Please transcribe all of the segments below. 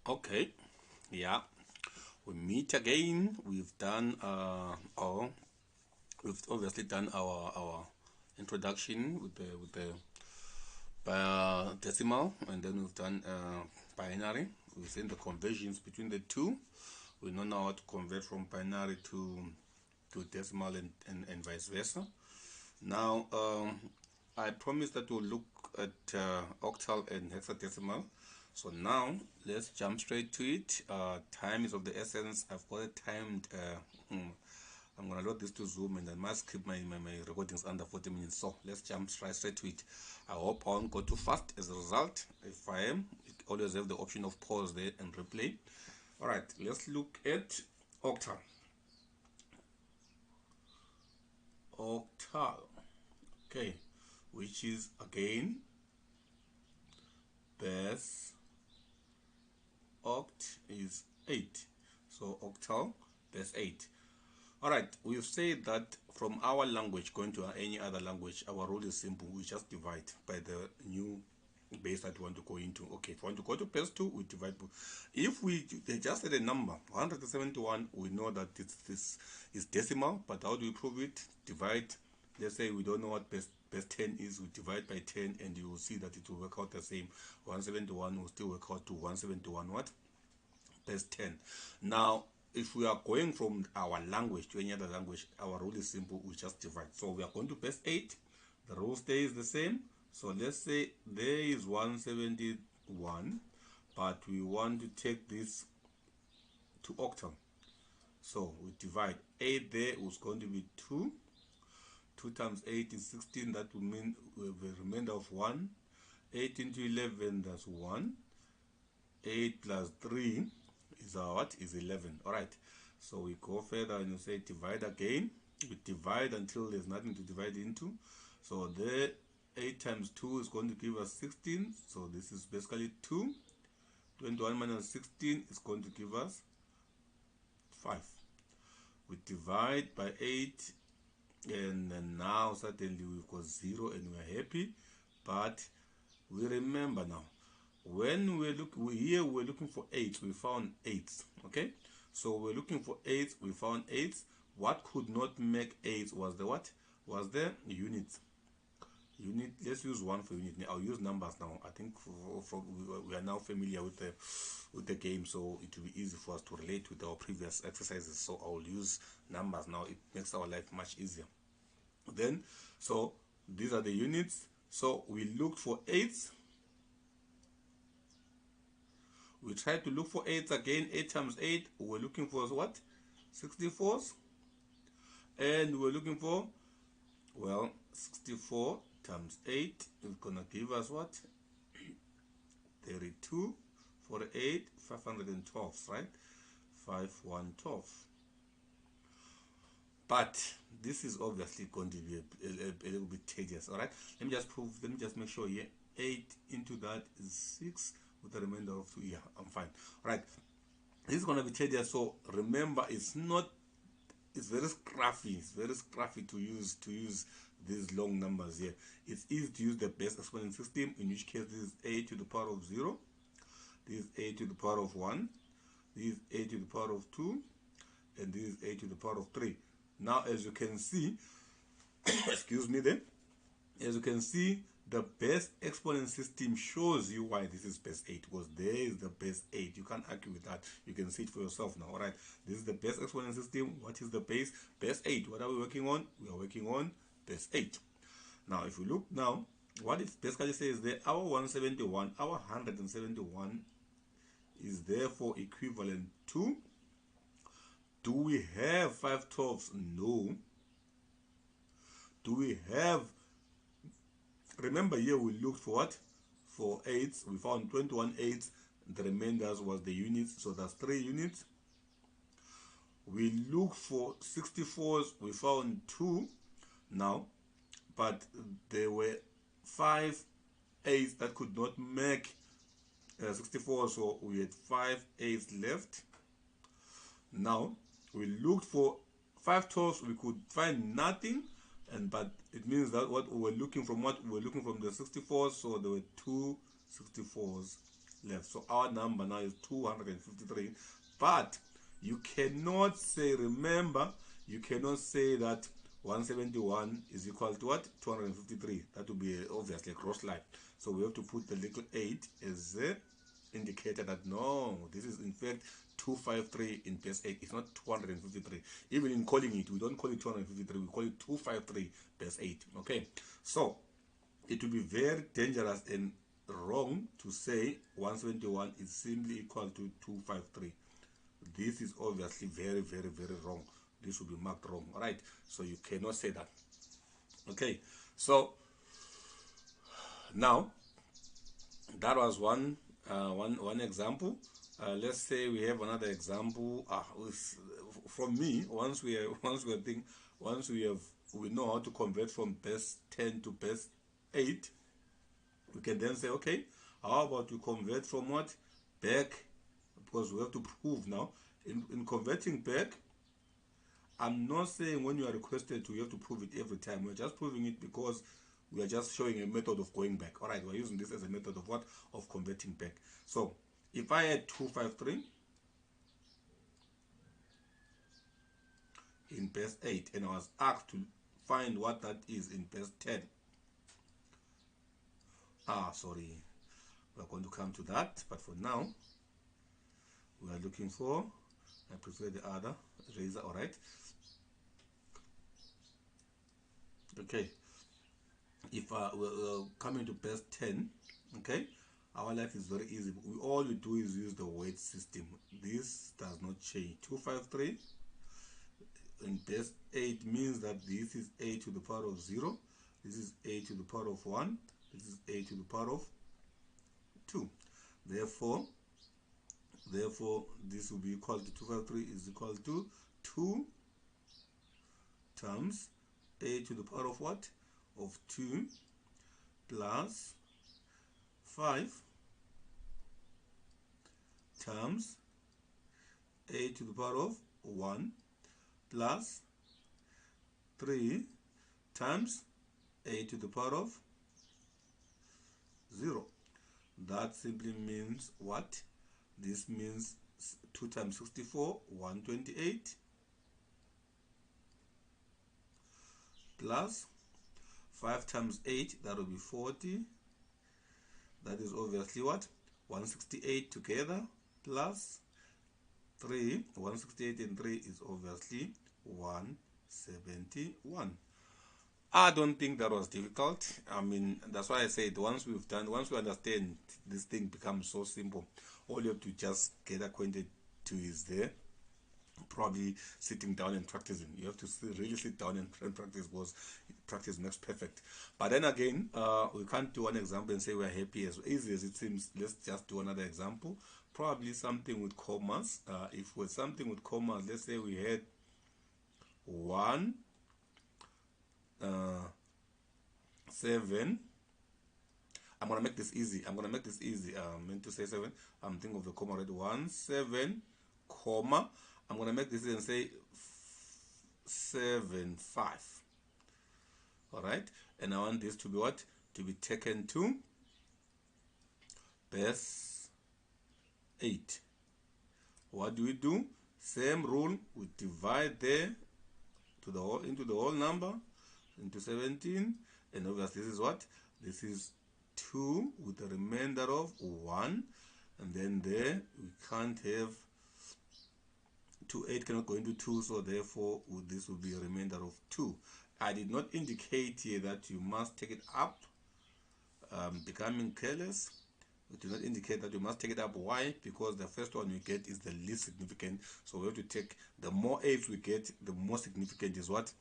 Okay, yeah, we meet again. We've done our we've obviously done our introduction with the decimal, and then we've done binary. We've seen the conversions between the two. We know now how to convert from binary to decimal and vice versa. Now, I promised that we'll look at octal and hexadecimal. So now let's jump straight to it. Time is of the essence. I've got it timed. I'm gonna load this to Zoom, and I must keep my recordings under 40 minutes. So let's jump straight to it. I hope I won't go too fast as a result. If I am, you always have the option of pause there and replay. All right, let's look at octal. Octal, okay, which is again base oct is 8, so octal base 8. All right, we've said that from our language going to any other language, our rule is simple. We just divide by the new base that we want to go into. Okay, if we want to go to base 2, we divide. If they just said a number 171, we know that this is decimal, but how do we prove it? Divide. Let's say we don't know what base 10 is, we divide by 10, and you will see that it will work out the same. 171 will still work out to 171 what? Base 10. Now, if we are going from our language to any other language, our rule is simple. We just divide. So we are going to base 8. The rule stays the same. So let's say there is 171, but we want to take this to octal. So we divide. 8 there was going to be 2. 2 times 8 is 16. That will mean we have a remainder of 1. 8 into 11, that's 1. 8 plus 3 is our what? Is 11. All right. So we go further and you say divide again. We divide until there's nothing to divide into. So there, 8 times 2 is going to give us 16. So this is basically 2. 21 minus 16 is going to give us 5. We divide by 8, and then now suddenly we've got 0 and we're happy. But we remember now, when we're looking for 8, we found 8. Okay, so we're looking for 8, we found 8. What could not make 8 was the what? Was the unit. Let's use 1 for unit. I'll use numbers now. I think we are now familiar with the game, so it will be easy for us to relate with our previous exercises. So I'll use numbers now. It makes our life much easier. Then, so these are the units. So we looked for 8s. We tried to look for 8s again. 8 times 8, we're looking for what? 64s. And we're looking for, well, 64 times 8 is gonna give us what? 32. For 8, 512, right? 5112. But this is obviously going to be a little bit tedious. All right, let me just make sure here. 8 into that is 6 with the remainder of 2. Yeah, I'm fine. All right, this is going to be tedious, so remember, it's very scruffy. It's very scruffy to use these long numbers here. It's easy to use the base exponent system, in which case this is a to the power of 0, this is a to the power of 1, this is a to the power of 2, and this is a to the power of 3. Now, as you can see, excuse me there, as you can see, the base exponent system shows you why this is base 8, because there is the base 8. You can't argue with that. You can see it for yourself now. All right, this is the base exponent system. What is the base? Base 8. What are we working on? We are working on base 8. Now, if we look now, what it basically says there, our 171, our 171 is therefore equivalent to, do we have 512s? No. Do we have, remember here we looked for what? For 8s. We found 21 8s. The remainders was the units, so that's 3 units. We looked for 64s. We found 2 now, but there were 5 8s that could not make 64, so we had 5 8s left. Now we looked for 512s. We could find nothing, but it means that what we were looking from, the 64s, so there were 2 64s left. So our number now is 253. But you cannot say, remember, you cannot say that 171 is equal to what? 253. That would be obviously a cross line. So we have to put the little 8 as a indicator that no, this is in fact 253 in base 8. It's not 253. Even in calling it, we don't call it 253, we call it 253 base 8. Okay, so it will be very dangerous and wrong to say 171 is simply equal to 253. This is obviously very, very, very wrong. This will be marked wrong. All right, so you cannot say that. Okay, so now that was one example. Let's say we have another example. From me, once we know how to convert from base 10 to base 8, we can then say, okay, how about we convert from what back, because we have to prove now in converting back. I'm not saying when you are requested to, you have to prove it every time. We're just proving it because we are just showing a method of going back. All right, we're using this as a method of what? Of converting back. So if I had 253 in base 8 and I was asked to find what that is in base 10. Sorry, we're going to come to that, but for now we are looking for, I prefer the other razor. All right, okay, if we're coming to base 10, okay, our life is very easy. All we do is use the weight system. This does not change. 253 in base 8 means that this is a to the power of 0, this is a to the power of 1, this is a to the power of 2. Therefore this will be equal to 253 is equal to 2 times a to the power of what? Of 2 plus 5 times a to the power of 1 plus 3 times a to the power of 0. That simply means what? This means 2 times 64, 128, plus 5 times 8, that will be 40. That is obviously what? 168 together, plus 3, 168 and 3 is obviously 171. I don't think that was difficult. I mean, that's why I said once we understand, this thing becomes so simple. All you have to just get acquainted to is there. Probably sitting down and practicing. You have to really sit down and practice, because practice makes perfect. But then again, we can't do one example and say we're happy. As easy as it seems, let's just do another example. Probably something with commas. If with something with commas, let's say we had 1 7. I'm gonna make this easy. I meant to say 7. I'm thinking of the comma already. 1 7, comma. I'm gonna make this and say 7 5. All right, and I want this to be what? To be taken to base 8. What do we do? Same rule. We divide there to the whole into the whole number into 17, and obviously this is what? This is 2 with a remainder of 1, and then there we can't have 2, 8 cannot go into 2, so therefore this will be a remainder of 2. I did not indicate here that you must take it up. Becoming careless, it did not indicate that you must take it up. Why? Because the first one we get is the least significant, so we have to take, the more 8s we get, the more significant is what?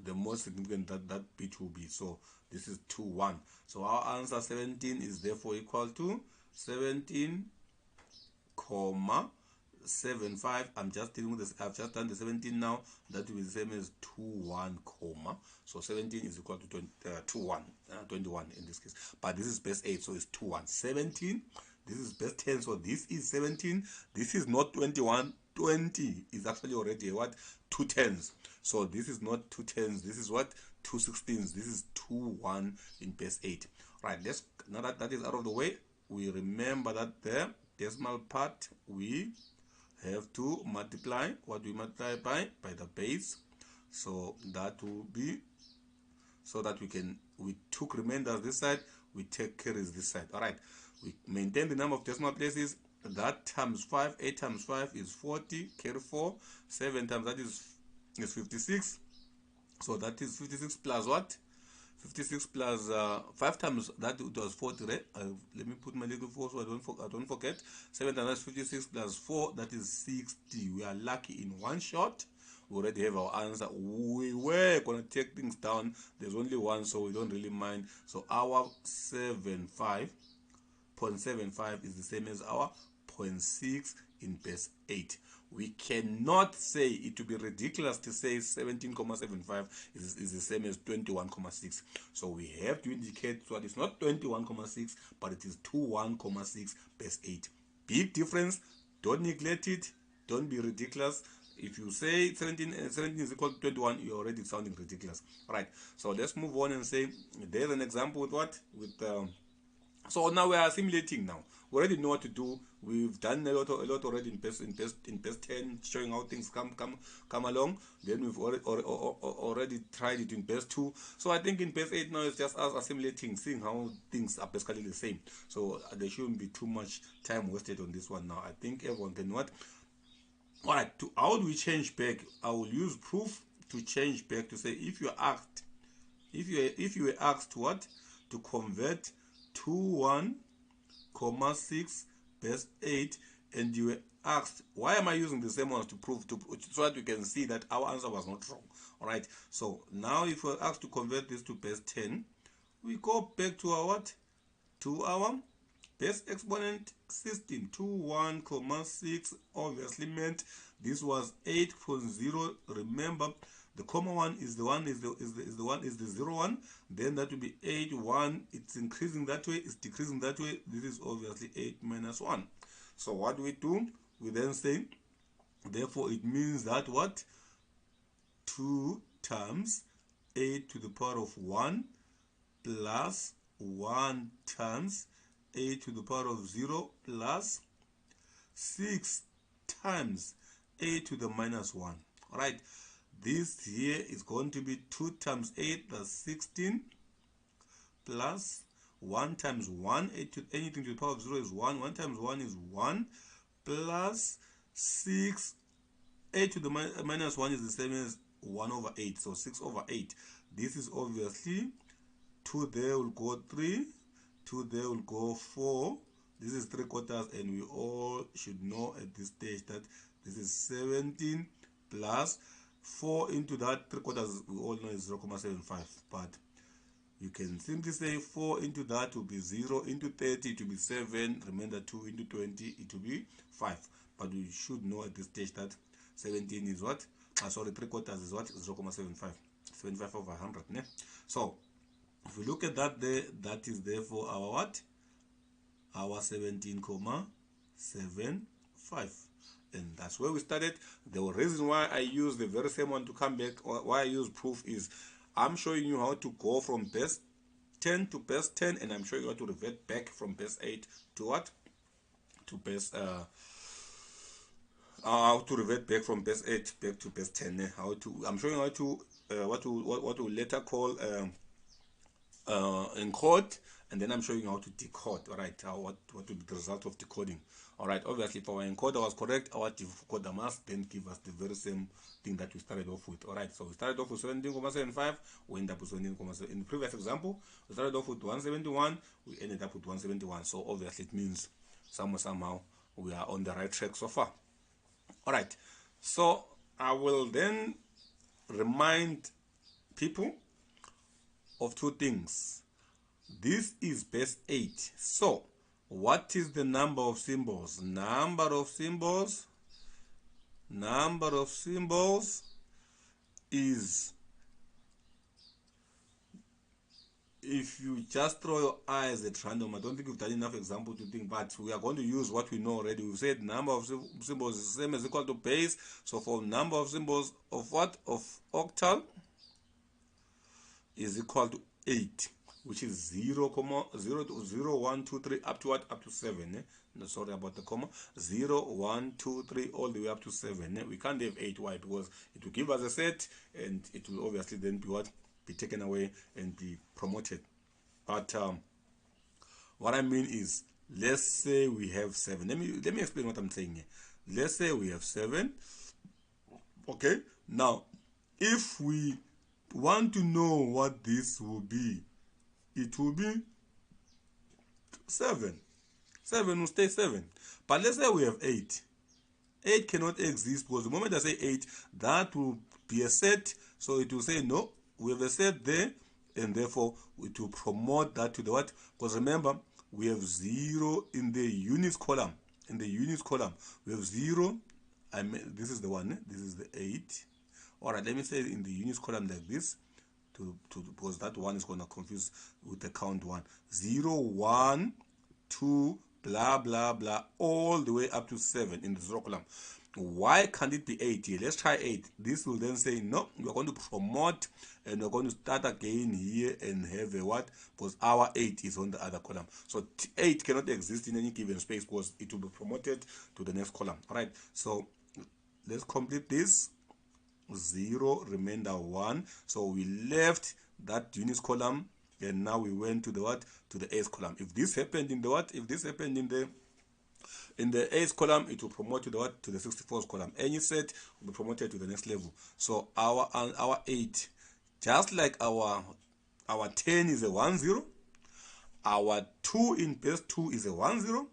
The more significant that bit will be. So this is 2 1. So our answer 17 is therefore equal to 17 comma 7 5. I'm just dealing with this. I've just done the 17 now. That will be the same as 2 1 comma. So 17 is equal to 2 1, 21 in this case. But this is base 8, so it's 2 1. 17. This is base 10, so this is 17. This is not 21. 20 is actually already what? 2 10s. So this is not 2 10s. This is what? 2 16s. This is 2 1 in base 8. Right. Let's, now that is out of the way, we remember that the decimal part we have to multiply. What do we multiply by? By the base. So that will be, so that we took remainders this side, we take carries this side. All right, we maintain the number of decimal places. That times 5, 8 times 5 is 40, carry 4, 7 times that is 56. So that is 56 plus what? 56 plus 5 times that it was 40, right? Let me put my little 4 so I don't forget. 7 times that's 56 plus 4, that is 60. We are lucky in one shot. We already have our answer. We were going to take things down. There's only one, so we don't really mind. So our 0.75 is the same as our 0.6 in base 8. We cannot say, it would be ridiculous to say 17.75 is the same as 21.6. So we have to indicate that it's not 21.6, but it is 21.6 base 8. Big difference. Don't neglect it. Don't be ridiculous. If you say 17 is equal to 21, you're already sounding ridiculous. All right, so let's move on and say there's an example with what? With so now we are simulating now. We already know what to do. We've done a lot already in base 10, showing how things come along. Then we've already tried it in base 2. So I think in base 8 now it's just us assimilating, seeing how things are basically the same. So there shouldn't be too much time wasted on this one now. I think everyone can what? All right, how do we change back? I will use proof to change back to say if you were asked what? To convert 21.6 base 8, and you were asked, why am I using the same ones to prove so that we can see that our answer was not wrong? All right, so now if we're asked to convert this to base 10, we go back to our what? To our base exponent system. 21.6 obviously meant this was 8.0. Remember, the comma one is the 0 1. Then that will be 8 1. It's increasing that way, it's decreasing that way. This is obviously 8 minus 1. So what do? We then say, therefore it means that what? 2 times 8 to the power of 1 plus 1 times 8 to the power of 0 plus 6 times 8 to the minus 1. All right, this here is going to be 2 times 8, that's 16, plus 1 times 1, 8 to anything to the power of 0 is 1, 1 times 1 is 1, plus 6, 8 to the minus 1 is the same as 1 over 8, so 6 over 8. This is obviously 2 there will go 3, 2 there will go 4. This is 3/4, and we all should know at this stage that this is 17 plus 4 into that 3/4, we all know is 0.75. But you can simply say 4 into that will be 0, into 30 it will be 7, remember 2 into 20 it will be 5. But we should know at this stage that 17 is what? 3/4 is what? 0.75. 75 over 100. Ne? So if we look at that there, that is therefore our what? Our 17.75. And that's where we started. The reason why I use the very same one to come back, or why I use proof, is I'm showing you how to go from base 10 to base 10, and I'm showing you how to revert back from base 8 to what? To base how to revert back from base 8 back to base 10. I'm showing you how to what we later call encode, and then I'm showing you how to decode. All right, what will be the result of decoding. All right, obviously if our encoder was correct, our decoder must then give us the very same thing that we started off with. All right, so we started off with 17.75, we end up with 17.7. In the previous example, we started off with 171, we ended up with 171. So obviously it means somehow we are on the right track so far. All right, so I will then remind people of two things. This is base 8. So what is the number of symbols? Number of symbols is, if you just throw your eyes at random, I don't think we've done enough example to think, but we are going to use what we know already. We've said number of symbols is the same as equal to base. So for number of symbols of what? Of octal is equal to 8. which is 0, 0 to 0, 1, 2, 3, up to what? Up to 7. No, sorry about the comma. 0, 1, 2, 3, all the way up to 7. We can't have 8. Why? Because it will give us a set, and it will obviously then be what? Be taken away and be promoted. But what I mean is, let's say we have 7. Let me explain what I'm saying here. Let's say we have 7. Okay. Now, if we want to know what this will be, it will be 7. 7 will stay 7. But let's say we have 8. 8 cannot exist, because the moment I say 8, that will be a set. So it will say, no, we have a set there, and therefore it will promote that to the what? Because remember, we have 0 in the units column. In the units column, we have 0. This is the one. This is the 8. All right, let me say in the units column like this, because that one is going to confuse with the count 1. 0, 1, 2, blah blah blah, all the way up to 7 in the 0 column. Why can't it be 8 here? Let's try 8. This will then say, no, we're going to promote, and we're going to start again here and have a what? Because our 8 is on the other column. So 8 cannot exist in any given space, because it will be promoted to the next column. All right, so let's complete this. 0, remainder 1. So we left that units column, and now we went to the what? To the 8th column. If this happened in the what? If this happened in the 8th column, it will promote to the what? To the 64th column. Any set will be promoted to the next level. So our 8, just like our 10 is a 1 0, our 2 in base 2 is a 1 0,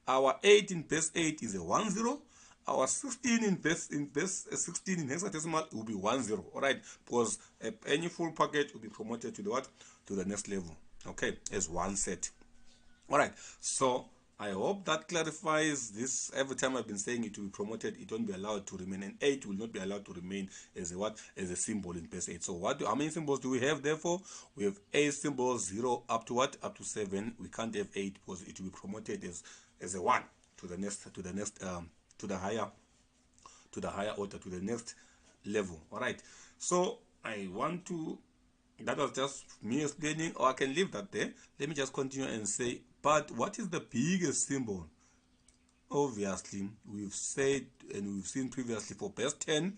our 8 in base 8 is a 1 0, our 16 in base 16 in hexadecimal will be 1 0. All right, because any full package will be promoted to the what? To the next level. Okay, as one set. All right, so I hope that clarifies this. Every time I've been saying it will be promoted, it won't be allowed to remain, and 8 will not be allowed to remain as a what? As a symbol in base 8. So how many symbols do we have? Therefore, we have 8 symbols, 0 up to what? Up to 7. We can't have 8, because it will be promoted as a 1 to the next to the higher order, to the next level. All right, so I want to, that was just me explaining, or I can leave that there. Let me just continue and say, but what is the biggest symbol? Obviously, we've said and we've seen previously for base 10.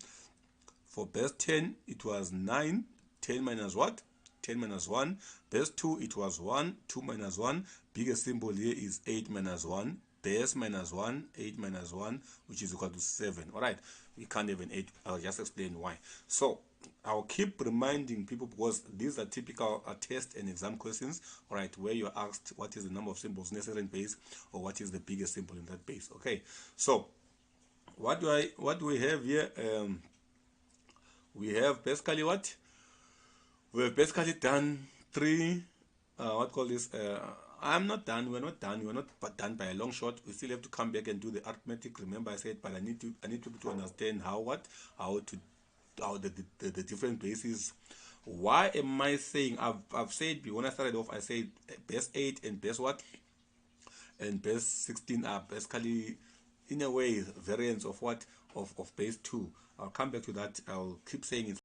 For base 10, it was 9. 10 minus what? 10 minus 1. Base 2, it was 1. 2 minus 1. Biggest symbol here is 8 minus 1. Base minus 1. 8 minus 1, which is equal to 7. All right, we can't have an 8. I'll just explain why. So I'll keep reminding people, because these are typical test and exam questions, all right, where you're asked what is the number of symbols necessary in base, or what is the biggest symbol in that base. Okay, so what do we have here? We have basically what? We have basically done 3, I'm not done. We're not done. We're not done by a long shot. We still have to come back and do the arithmetic. Remember, I said, but I need people to understand how the different bases. Why am I saying? I've said when I started off, I said base 8 and base what? And base 16 are basically, in a way, variants of what? Of base 2. I'll come back to that. I'll keep saying it.